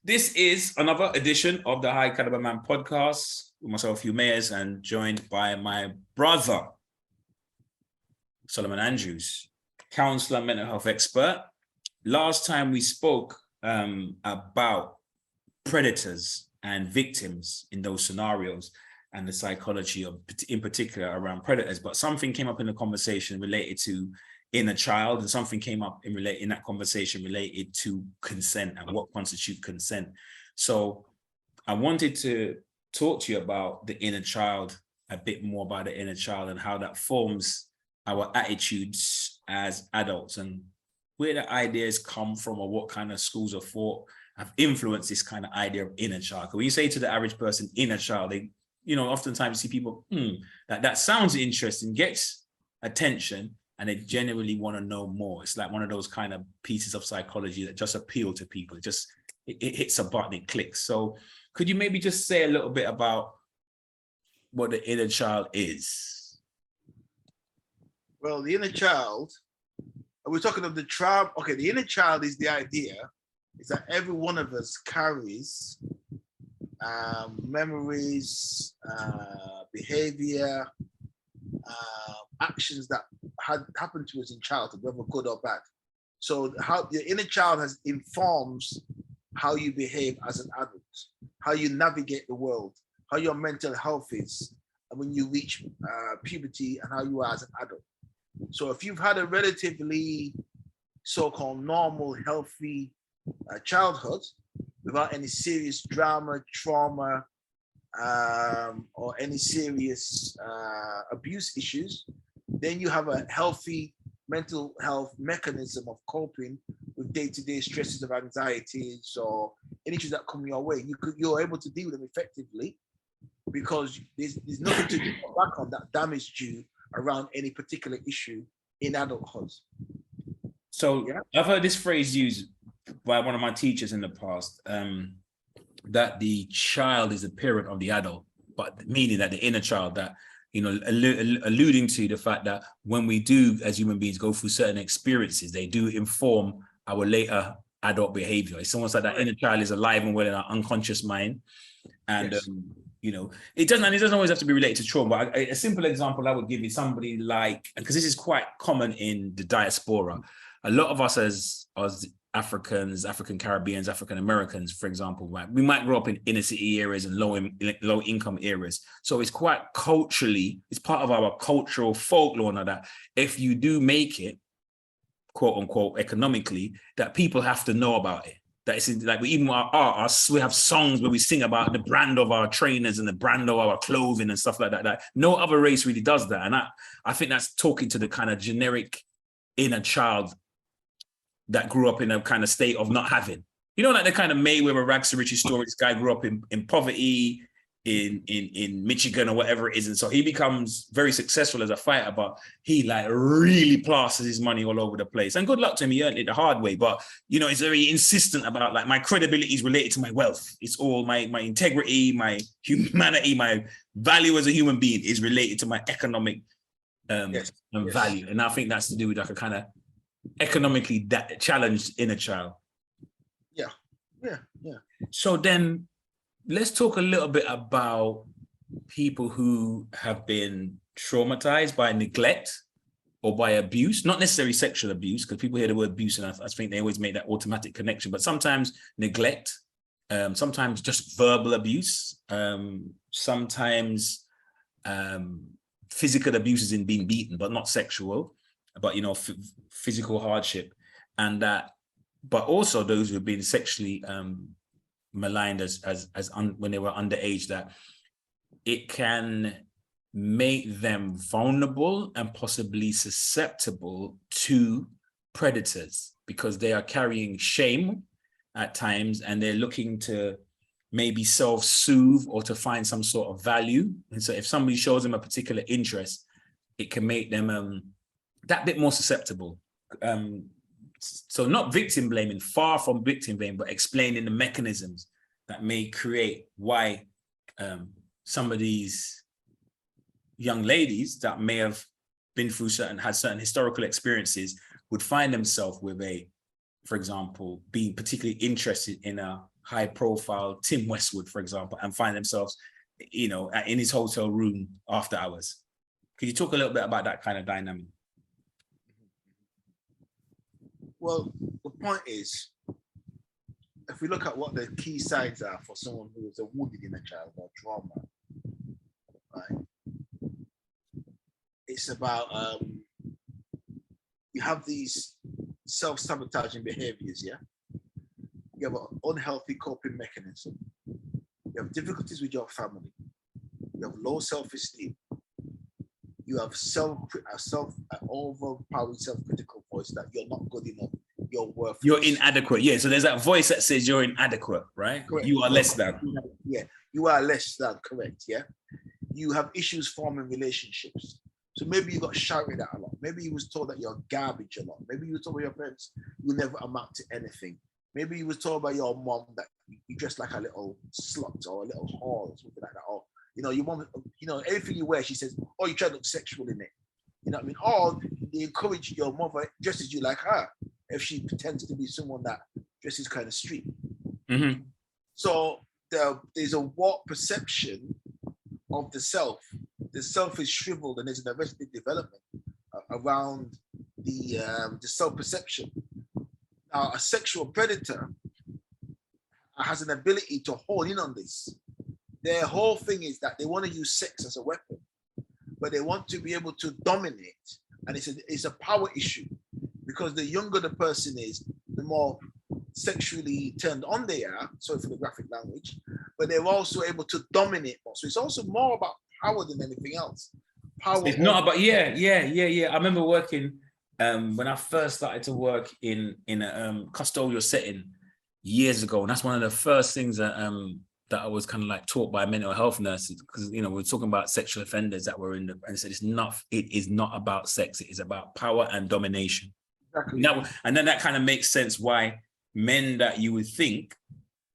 This is another edition of the High Caliber Man podcast with myself, Hugh Mayers, and joined by my brother, Solomon Andrews, counselor, mental health expert. Last time we spoke about predators and victims in those scenarios and the psychology of, in particular, around predators. But something came up in the conversation related to inner child, and something came up in that conversation related to consent and what constitutes consent. So I wanted to talk to you about the inner child, a bit more about the inner child and how that forms our attitudes as adults, and where the ideas come from, or what kind of schools of thought have influenced this kind of idea of inner child. When you say to the average person inner child, they, oftentimes you see people, that sounds interesting, gets attention, and they genuinely want to know more. It's like one of those kind of pieces of psychology that just appeal to people. It hits a button, it clicks. So could you maybe just say a little bit about what the inner child is? Well, the inner child, we're talking of the tribe. Okay, the inner child is the idea is that every one of us carries memories, behavior, actions that had happened to us in childhood, whether good or bad. So how the inner child informs how you behave as an adult, how you navigate the world, how your mental health is, and when you reach puberty, and how you are as an adult. So if you've had a relatively so-called normal, healthy childhood without any serious drama, trauma, or any serious abuse issues, then you have a healthy mental health mechanism of coping with day-to-day stresses of anxieties or any issues that come your way. You're able to deal with them effectively because there's nothing to go back on that damaged you around any particular issue in adulthood. So yeah. I've heard this phrase used by one of my teachers in the past, that the child is the parent of the adult, but meaning that the inner child, that, alluding to the fact that when we do, as human beings, go through certain experiences, they do inform our later adult behavior. It's almost like that inner child is alive and well in our unconscious mind. And, yes. It doesn't always have to be related to trauma, but a simple example I would give is somebody like, because this is quite common in the diaspora, a lot of us as Africans, African Caribbeans, African Americans, for example, right? We might grow up in inner city areas and low income areas. So it's quite culturally, it's part of our cultural folklore now that if you do make it, quote unquote, economically, that people have to know about it. That it's like we have songs where we sing about the brand of our trainers and the brand of our clothing and stuff like that. That no other race really does that. And I think that's talking to the kind of generic inner child that grew up in a kind of state of not having, like the kind of Mayweather rags to riches story. This guy grew up in poverty in Michigan or whatever it is. And so he becomes very successful as a fighter, but he like really plasters his money all over the place. And good luck to him, he earned it the hard way. But, it's very insistent about like my credibility is related to my wealth. It's all my integrity, my humanity, my value as a human being is related to my economic value. And I think that's to do with like a kind of economically challenged inner child. Yeah. So then let's talk a little bit about people who have been traumatized by neglect or by abuse, not necessarily sexual abuse, because people hear the word abuse and I think they always make that automatic connection, but sometimes neglect, sometimes just verbal abuse, sometimes physical abuse is in being beaten, but not sexual, but physical hardship, and that, but also those who've been sexually maligned when they were underage, that it can make them vulnerable and possibly susceptible to predators because they are carrying shame at times and they're looking to maybe self-soothe or to find some sort of value. And so if somebody shows them a particular interest, it can make them that bit more susceptible. So not victim blaming, far from victim blaming, but explaining the mechanisms that may create why some of these young ladies that may have been through had certain historical experiences would find themselves with for example, being particularly interested in a high profile Tim Westwood, for example, and find themselves, in his hotel room after hours. Could you talk a little bit about that kind of dynamic? Well, the point is, if we look at what the key signs are for someone who is a wounded inner child or trauma, right? It's about you have these self-sabotaging behaviors, yeah? You have an unhealthy coping mechanism. You have difficulties with your family. You have low self-esteem. You have overpowering self-critical voice that you're not good enough, you're worthless. You're inadequate. Yeah, so there's that voice that says you're inadequate, right? Correct. You are less than. Yeah, you are less than, correct, yeah? You have issues forming relationships. So maybe you got shouted at a lot. Maybe you was told that you're garbage a lot. Maybe you were told by your parents you never amount to anything. Maybe you was told by your mom that you dress like a little slut or a little whore or something like that. Or, your mom, anything you wear, she says, oh, you try to look sexual in it. You know what I mean? Or they encourage your mother dresses you like her if she pretends to be someone that dresses kind of street. Mm-hmm. So there's a warped perception of the self. The self is shriveled, and there's an arrested development around the self-perception. Now, a sexual predator has an ability to hone in on this. Their whole thing is that they want to use sex as a weapon, but they want to be able to dominate. And it's a power issue, because the younger the person is, the more sexually turned on they are, sorry for the graphic language, but they're also able to dominate more. So it's also more about power than anything else. Power. It's not about, yeah. I remember working, when I first started to work in a custodial setting years ago, and that's one of the first things that I was kind of like taught by mental health nurses, because we were talking about sexual offenders that were and said it is not about sex, it is about power and domination. Exactly. And then that kind of makes sense why men that you would think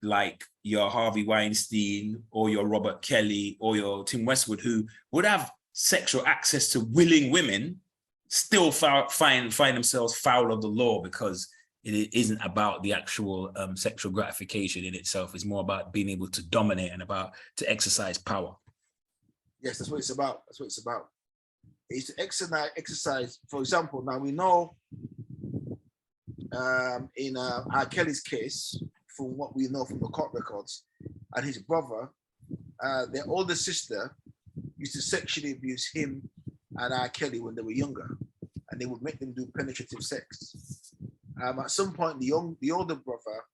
like your Harvey Weinstein or your Robert Kelly or your Tim Westwood, who would have sexual access to willing women, still find themselves foul of the law, because it isn't about the actual sexual gratification in itself. It's more about being able to dominate and about to exercise power. Yes, that's what it's about. That's what it's about. It's to exercise. For example, now we know in R. Kelly's case, from what we know from the court records, and his brother, their older sister used to sexually abuse him and R. Kelly when they were younger, and they would make them do penetrative sex. At some point, the older brother,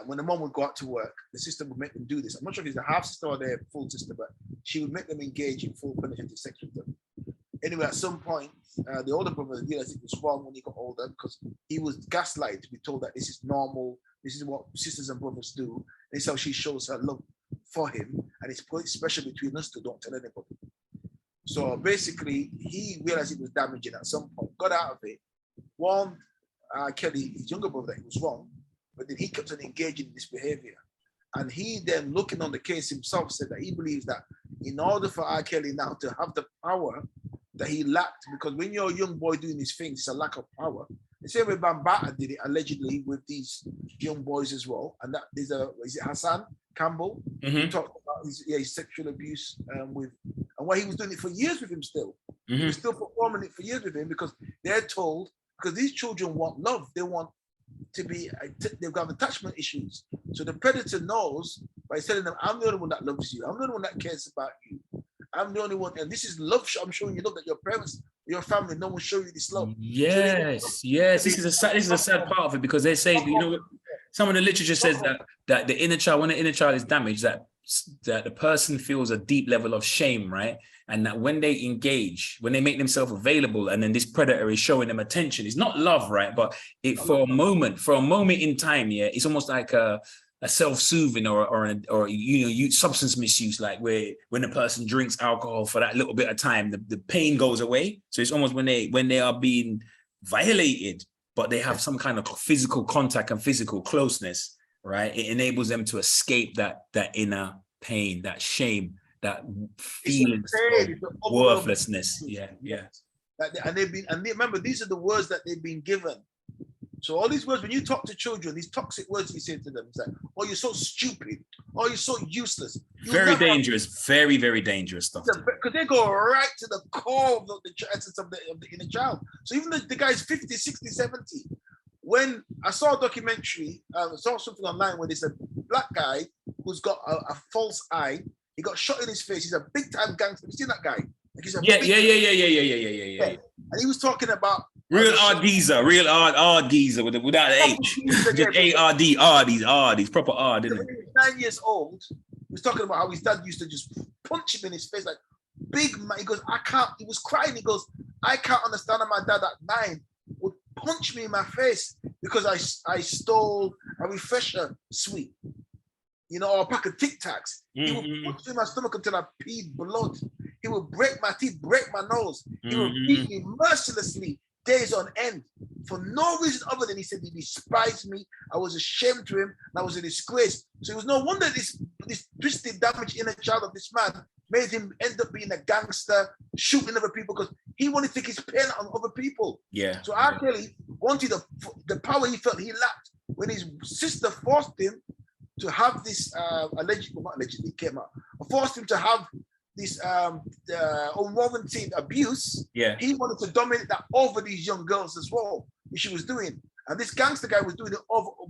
when the mom would go out to work, the sister would make them do this. I'm not sure if it's a half sister or their full sister, but she would make them engage in full penetrative sex with them. Anyway, at some point, the older brother realized it was wrong when he got older, because he was gaslighted to be told that this is normal, this is what sisters and brothers do. This is how she shows her love for him, and it's special between us two, don't tell anybody. So basically, he realized it was damaging at some point, got out of it, warned Kelly, his younger brother, that he was wrong, but then he kept on engaging in this behavior. And he then, looking on the case himself, said that he believes that in order for R. Kelly now to have the power that he lacked, because when you're a young boy doing these things, it's a lack of power. The same way Bambaataa did it allegedly with these young boys as well. And that is it Hassan Campbell? Mm-hmm. He talked about his sexual abuse and why he was doing it for years with him still. Mm-hmm. He was still performing it for years with him, because they're told, because these children want love, they want to be, they've got attachment issues. So the predator knows by telling them, I'm the only one that loves you. I'm the only one that cares about you. I'm the only one, and this is love. I'm showing you love that your parents, your family, no one show you this love. Yes, yes. This is a sad part of it, because they say, some of the literature says that the inner child, when the inner child is damaged, that the person feels a deep level of shame, right? And that when they engage, when they make themselves available, and then this predator is showing them attention, it's not love, right? But for a moment in time, yeah, it's almost like a self-soothing or substance misuse, like where when a person drinks alcohol for that little bit of time, the pain goes away. So it's almost when they are being violated, but they have some kind of physical contact and physical closeness, right? It enables them to escape that inner pain, that shame, that feeling of worthlessness. Yeah. And remember, these are the words that they've been given. So all these words, when you talk to children, these toxic words you say to them, it's like, oh, you're so stupid. Oh, you're so useless. Very dangerous. Very, very dangerous stuff. Because they go right to the core of the essence of the inner child. So even the guy's 50, 60, 70. When I saw a documentary, I saw something online where there's a black guy who's got a false eye. He got shot in his face. He's a big time gangster. Have you seen that guy? Like he's a yeah. And he was talking about real hard geezer, hard geezer without an H. Just ARDs, proper R, didn't it? When he was 9 years old, he was talking about how his dad used to just punch him in his face like big man. He goes, I can't. He was crying. He goes, I can't understand how my dad at 9 would punch me in my face because I stole a refresher sweet, you know, or a pack of Tic Tacs. He would punch me in my stomach until I peed blood. He would break my teeth, break my nose. He would beat me mercilessly days on end for no reason other than he said he despised me. I was ashamed to him and I was a disgrace. So it was no wonder this twisted, damaged inner child of this man made him end up being a gangster, shooting other people because he wanted to take his pain on other people. Yeah. So R. Kelly wanted the power he felt he lacked when his sister forced him to have this forced him to have this unwarranted abuse. Yeah. He wanted to dominate that over these young girls as well, which she was doing. And this gangster guy was doing it over